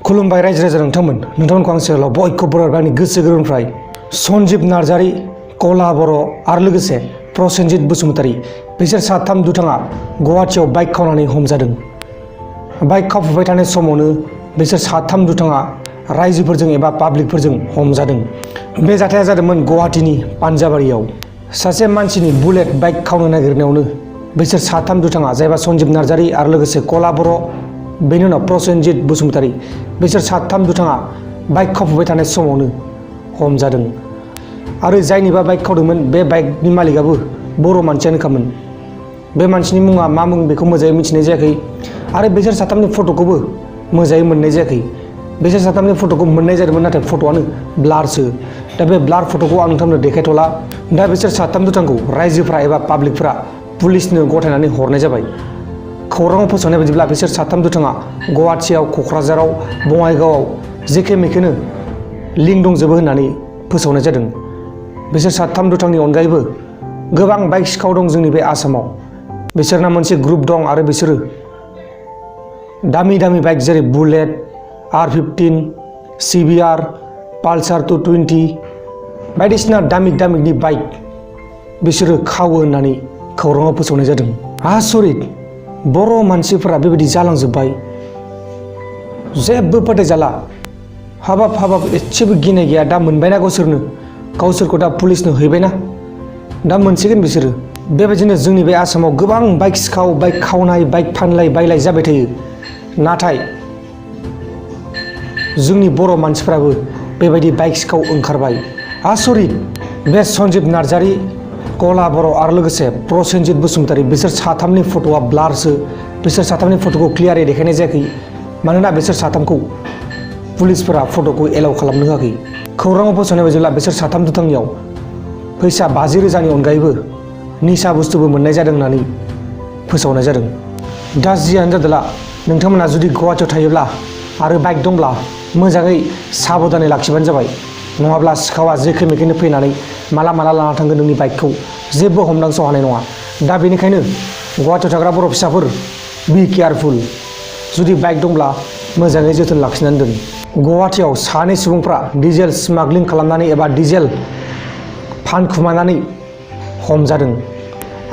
खुलुमबाय रायजो राजा नोंथांमोनखौ आं सेराव बयखौबो बरायबाय आंनि गोसो गोरबोनिफ्राय सन्जीब नार्जारी, कला बर' आरो लोगोसे प्रसेनजित बसुमतारी बिसोर साथाम दुथाङा गुवाहाटीआव बाइक खावनानै हमजादों। बाइक खावफुबाय थानाय समावनो बिसोर साथाम दुथाङा रायजोफोरजों एबा पाब्लिकफोरजों हमजादों। बे जाथाया जादोंमोन गुवाहाटीनि पान्जाबारियाव। सासे मानसिनि बुलेट बाइक खावनो नागिरनायावनो बिसोर साथाम दुथाङा जायबा सन्जीब नार्जारी आरो लोगोसे कला बर' बेनि उनाव प्रसेनजित बसुमतारी बिसोर साथाम दुथाङा बाइक खावफुबाय थानाय समावनो हमजादों। आरो जायनिबा बाइक खावदोंमोन बे बाइकनि मालिकआबो बर' मानसियानोखामोन। बे मानसिनि मुङा मा मुं बेखौ मोजाङै मिथिनाय जायाखै आरो बिसोर साथामनि फट'खौबो मोजाङै मोननाय जायाखै। बिसोर साथामनि फट'खौ मोननाय जादोंमोन नाथाय फट'आनो ब्लारसो। दा बे ब्लार फट'खौ आं नोंथांनो देखायथ'ला। दा बिसोर साथाम दुथांखौ रायजोफ्रा एबा पाब्लिकफ्रा पुलिसनो गथायनानै हरनाय जाबाय। खौराङाव फोसावनाय बायदिब्ला बिसोर साथाम दुथाङा गुवाहाटीआव, क'क्राझाराव, बङाइगावआव जेखे मेखेनो लिंक दंजोबो होननानै फोसावनाय जादों। बिसोर साथाम दुथांनि अनगायैबो गोबां बाइक सिखाव दं जोंनि बे आसामाव। बिसोरना मोनसे ग्रुप दं आरो बिसोरो दामि दामि बाइक जेरै बुलेट, R15, CBR, पालसार 220 बायदिसिना दामिकनि बाइक बिसोरो खावो होननानै खौराङाव फोसावनाय जादों। आसरित, बर' मानसिफोरा बेबायदि जालांजोब्बाय, जेबो फोथायजाला। हाबाब एसेबो गिनाय गैया। दा मोनबायना गावसोरखौ दा पुलिसनो हैबायना, दा मोनसिगोन बिसोरो। बेबायदिनो जोंनि बे आसामाव गोबां बाइक सिखाव, बाइक खावनाय, बाइक फानलाय बायलाय जाबाय थायो। नाथाय जोंनि बर' मानसिफ्राबो बेबायदि बाइक सिखाव ओंखारबाय। आसरित, बे सन्जीब नार्जारी, कला बर' आरो लोगोसे प्रसेनजित बसुमतारी बिसोर साथामनि फट'आ ब्लारसो। बिसोर साथामनि फट'खौ क्लियारै देखायनाय जायाखै मानोना बिसोर साथामखौ पुलिसफोरा फट'खौ एलाउ खालामनो होआखै। खौराङाव फोसावनाय बायदिब्ला बिसोर साथाम दुथांनियाव फैसा 50,000नि अनगायैबो निसा बुस्थुबो मोननाय जादों होननानै फोसावनाय जादों। दा जियानो जादोला, नोंथांमोना जुदि गुवाहाटीआव थायोब्ला आरो बाइक दंब्ला मोजाङै साबधानै लाखिबानो जाबाय। नङाब्ला सिखावा जेखे मेखेनो फैनानै माला लाना थांगोन नोंनि बाइकखौ जेबो हमदांस' हानाय नङा। दा बेनिखायनो गुवाहाटीआव थाग्रा बर' फिसाफोर, बि केयारफुल। जुदि बाइक दंब्ला मोजाङै जोथोन लाखिनानै दोन। गुवाहाटीआव सानै सुबुंफ्रा डिजेल स्मागलिं खालामनानै एबा डिजेल फानखुमानानै हमजादों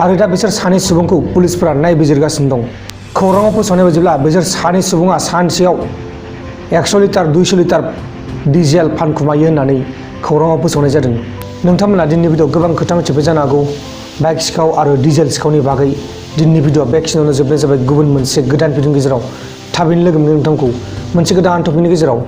आरो दा बिसोर सानै सुबुंखौ पुलिसफोरा नायबिजिरगासिनो दं। खौराङाव फोसावनाय बायदिब्ला बिसोर सानै सुबुङा सानसेयाव 100 लिटार 200 लिटार डिजेल फानखुमायो होननानै खौराङाव फोसावनाय जादों। नोंथांमोना दिनैनि भिडिअ गोबां खोथा मिथिबाय जानो हागौ बाइक सिखाव आरो डिजेल सिखावनि बागै। दिनैनि भिडिअ बेखिनियावनो जोबनाय जाबाय। गुबुन मोनसे गोदान भिडिअनि गेजेराव थाबैनो लोगो मोनगोन नोंथांखौ मोनसे गोदान टपिकनि गेजेराव।